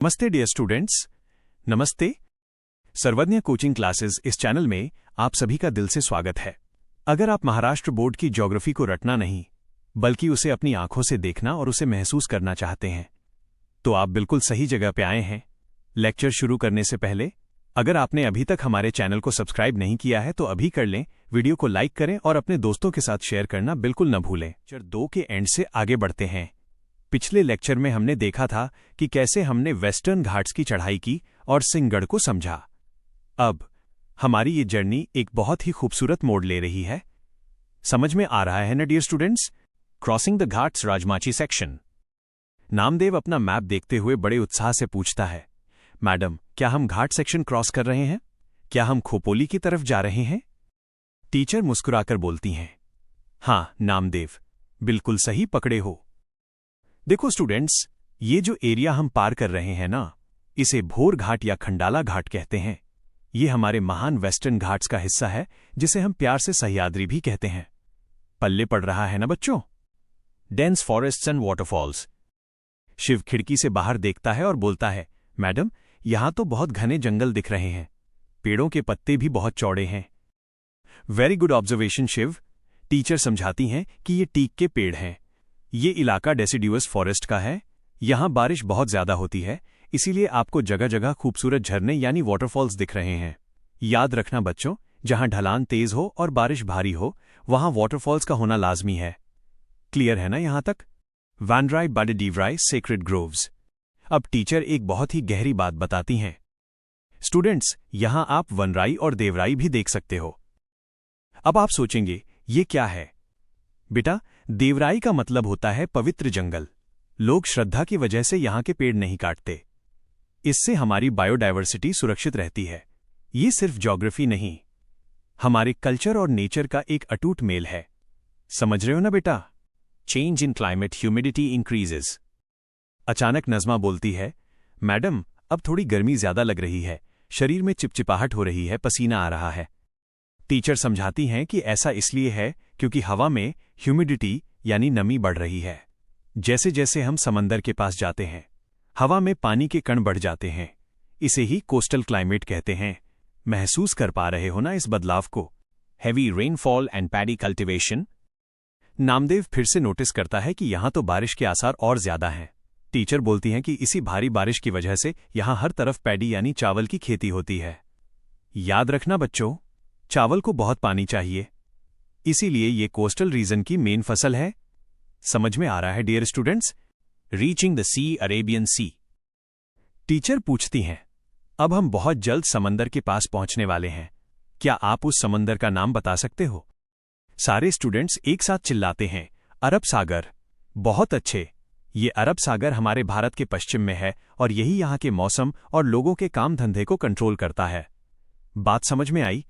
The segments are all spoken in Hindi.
नमस्ते डियर स्टूडेंट्स। नमस्ते। सर्वज्ञ कोचिंग क्लासेस इस चैनल में आप सभी का दिल से स्वागत है। अगर आप महाराष्ट्र बोर्ड की ज्योग्राफी को रटना नहीं बल्कि उसे अपनी आंखों से देखना और उसे महसूस करना चाहते हैं तो आप बिल्कुल सही जगह पे आए हैं। लेक्चर शुरू करने से पहले अगर आपने अभी तक हमारे चैनल को सब्सक्राइब नहीं किया है तो अभी कर लें, वीडियो को लाइक करें और अपने दोस्तों के साथ शेयर करना बिल्कुल न भूलें। लेक्चर 2 के एंड से आगे बढ़ते हैं। पिछले लेक्चर में हमने देखा था कि कैसे हमने वेस्टर्न घाट्स की चढ़ाई की और सिंहगढ़ को समझा। अब हमारी ये जर्नी एक बहुत ही खूबसूरत मोड़ ले रही है। समझ में आ रहा है ना dear students? Crossing the ghats Rajmachi section. Namdev अपना मैप देखते हुए बड़े उत्साह से पूछता है, मैडम क्या हम घाट सेक्शन क्रॉस कर रहे हैं? क्या हम खोपोली की तरफ जा रहे हैं? टीचर मुस्कुराकर बोलती हैं, हाँ नामदेव, बिल्कुल सही पकड़े हो। देखो स्टूडेंट्स, ये जो एरिया हम पार कर रहे हैं ना, इसे भोर घाट या खंडाला घाट कहते हैं। ये हमारे महान वेस्टर्न घाट्स का हिस्सा है जिसे हम प्यार से सह्याद्री भी कहते हैं। पल्ले पड़ रहा है ना बच्चों? Dense forests and waterfalls. Shiv खिड़की से बाहर देखता है और बोलता है, मैडम यहां तो बहुत घने जंगल दिख रहे हैं, पेड़ों के पत्ते भी बहुत चौड़े हैं। Very good observation Shiv. Teacher समझाती हैं कि ये टीक के पेड़ हैं। ये इलाका डेसिड्यूअस फॉरेस्ट का है। यहां बारिश बहुत ज्यादा होती है, इसीलिए आपको जगह जगह खूबसूरत झरने यानी वाटरफॉल्स दिख रहे हैं। याद रखना बच्चों, जहां ढलान तेज हो और बारिश भारी हो वहां वाटरफॉल्स का होना लाजमी है। क्लियर है ना यहां तक? वैनराई बाडेडीवराई सेक्रेड ग्रोव्स। अब टीचर एक बहुत ही गहरी बात बताती हैं। स्टूडेंट्स, यहां आप वनराई और देवराई भी देख सकते हो। अब आप सोचेंगे ये क्या है? बेटा, देवराई का मतलब होता है पवित्र जंगल। लोग श्रद्धा की वजह से यहां के पेड़ नहीं काटते। इससे हमारी बायोडायवर्सिटी सुरक्षित रहती है। ये सिर्फ ज्योग्राफी नहीं, हमारे कल्चर और नेचर का एक अटूट मेल है। समझ रहे हो ना बेटा? Change in climate, humidity increases. अचानक नज़मा बोलती है, मैडम अब थोड़ी गर्मी ज्यादा लग रही है, शरीर में चिपचिपाहट हो रही है, पसीना आ रहा है। टीचर समझाती हैं कि ऐसा इसलिए है क्योंकि हवा में ह्यूमिडिटी यानी नमी बढ़ रही है। जैसे जैसे हम समंदर के पास जाते हैं हवा में पानी के कण बढ़ जाते हैं। इसे ही कोस्टल क्लाइमेट कहते हैं। महसूस कर पा रहे हो ना इस बदलाव को? Heavy rainfall and paddy cultivation. Namdev फिर से नोटिस करता है कि यहां तो बारिश के आसार और ज्यादा हैं। टीचर बोलती हैं कि इसी भारी बारिश की वजह से यहां हर तरफ पैडी यानी चावल की खेती होती है। याद रखना बच्चों, चावल को बहुत पानी चाहिए, इसीलिए ये कोस्टल रीजन की मेन फसल है। समझ में आ रहा है dear students? Reaching the sea, Arabian sea. Teacher पूछती हैं, अब हम बहुत जल्द समंदर के पास पहुंचने वाले हैं। क्या आप उस समंदर का नाम बता सकते हो? सारे स्टूडेंट्स एक साथ चिल्लाते हैं, अरब सागर। बहुत अच्छे। ये अरब सागर हमारे भारत के पश्चिम में है और यही यहां के मौसम और लोगों के काम धंधे को कंट्रोल करता है। बात समझ में आई?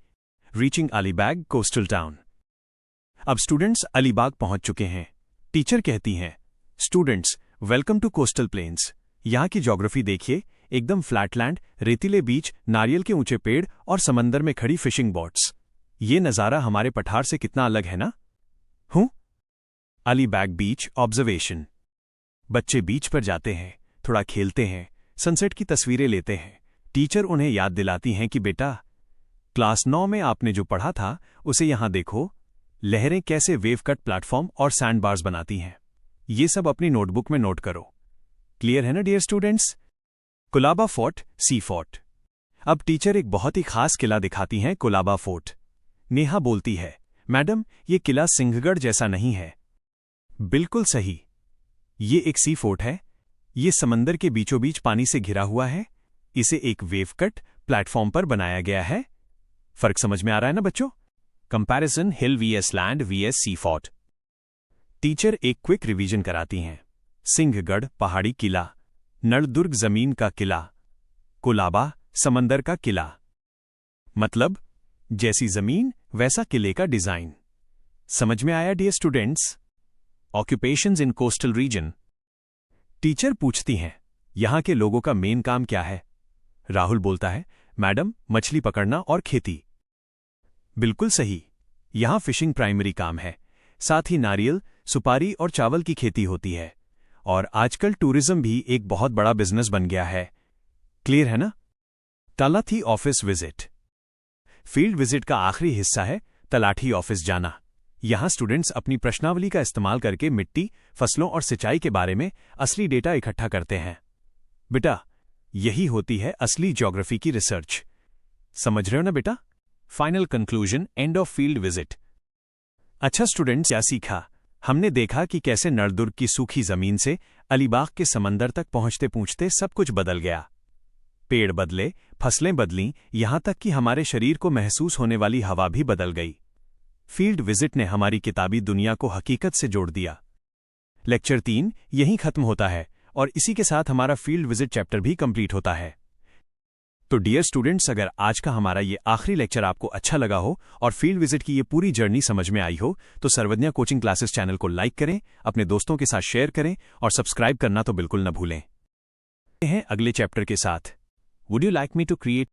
Reaching Alibag coastal town. अब स्टूडेंट्स अलीबाग पहुंच चुके हैं। टीचर कहती हैं, students welcome to coastal plains. यहां की ज्योग्राफी देखिए, एकदम फ्लैटलैंड, रेतीले बीच, नारियल के ऊंचे पेड़ और समंदर में खड़ी फिशिंग बोट्स। ये नज़ारा हमारे पठार से कितना अलग है ना? अलीबाग बीच ऑब्जर्वेशन। बच्चे बीच पर जाते हैं, थोड़ा खेलते हैं, सनसेट की तस्वीरें लेते हैं। टीचर उन्हें याद दिलाती हैं कि बेटा, क्लास 9 में आपने जो पढ़ा था उसे यहां देखो। लहरें कैसे वेव कट प्लेटफॉर्म और सैंड बार्स बनाती हैं। ये सब अपनी नोटबुक में नोट करो। क्लियर है ना डियर स्टूडेंट्स? कुलाबा फोर्ट, सी फोर्ट। अब टीचर एक बहुत ही खास किला दिखाती हैं, कुलाबा फोर्ट। नेहा बोलती है, मैडम ये किला सिंहगढ़ जैसा नहीं है। बिल्कुल सही, ये एक सी फोर्ट है। ये समंदर के बीचों बीच पानी से घिरा हुआ है। इसे एक वेव कट प्लेटफॉर्म पर बनाया गया है। फर्क समझ में आ रहा है ना बच्चों? कंपैरिजन हिल वीएस लैंड वीएस सी फोर्ट। टीचर एक क्विक रिवीजन कराती हैं। सिंहगढ़ पहाड़ी किला, नलदुर्ग जमीन का किला, कुलाबा समंदर का किला। मतलब जैसी जमीन वैसा किले का डिजाइन। समझ में आया dear students? Occupations in coastal region. Teacher पूछती हैं, यहां के लोगों का मेन काम क्या है? राहुल बोलता है, मैडम मछली पकड़ना और खेती। बिल्कुल सही, यहां फिशिंग प्राइमरी काम है। साथ ही नारियल, सुपारी और चावल की खेती होती है। और आजकल टूरिज्म भी एक बहुत बड़ा बिजनेस बन गया है। क्लियर है ना? Talathi office visit. Field visit का आखिरी हिस्सा है तलाठी ऑफिस जाना। यहां स्टूडेंट्स अपनी प्रश्नावली का इस्तेमाल करके मिट्टी, फसलों और सिंचाई के बारे में असली डेटा इकट्ठा करते हैं। बेटा, यही होती है असली ज्योग्राफी की रिसर्च। समझ रहे हो ना बेटा? Final conclusion, end of field visit. अच्छा स्टूडेंट्स, क्या सीखा? हमने देखा कि कैसे नळदुर्ग की सूखी जमीन से अलीबाग के समंदर तक पहुंचते पहुंचते सब कुछ बदल गया। पेड़ बदले, फसलें बदलीं, यहां तक कि हमारे शरीर को महसूस होने वाली हवा भी बदल गई। फील्ड विजिट ने हमारी किताबी दुनिया को हकीकत से जोड़ दिया। लेक्चर 3 यहीं खत्म होता है और इसी के साथ हमारा फील्ड विजिट चैप्टर भी कंप्लीट होता है। तो डियर स्टूडेंट्स, अगर आज का हमारा ये आखिरी लेक्चर आपको अच्छा लगा हो और फील्ड विजिट की ये पूरी जर्नी समझ में आई हो, तो सर्वज्ञा कोचिंग क्लासेस चैनल को लाइक करें, अपने दोस्तों के साथ शेयर करें और सब्सक्राइब करना तो बिल्कुल न भूलें। हैं अगले चैप्टर के साथ। Would you like me to create